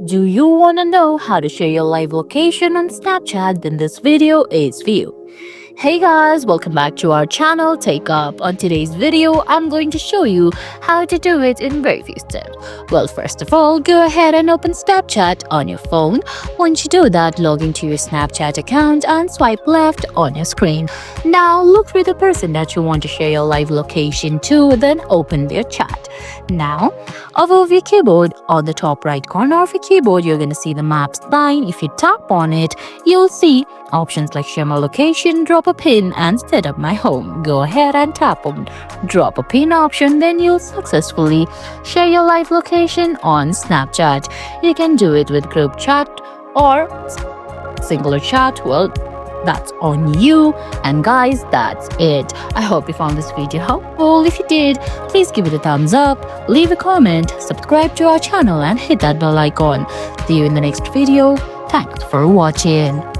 Do you want to know how to share your live location on Snapchat? Then this video is for you. Hey guys, welcome back to our channel TechUp. On today's video, I'm going to show you how to do it in very few steps. Well, first of all, go ahead and open Snapchat on your phone. Once you do that, log into your Snapchat account and swipe left on your screen. Now, look for the person that you want to share your live location to, then open their chat. Now, above your keyboard, on the top right corner of your keyboard, you're going to see the maps line. If you tap on it, you'll see options like share my location, drop a pin, and set up my home. Go ahead and tap on drop a pin option, then you'll successfully share your live location on Snapchat. You can do it with group chat or singular chat. Well, that's on you. And guys, that's it. I hope you found this video helpful. If you did, please give it a thumbs up, leave a comment, subscribe to our channel, and hit that bell icon. See you in the next video. Thanks for watching.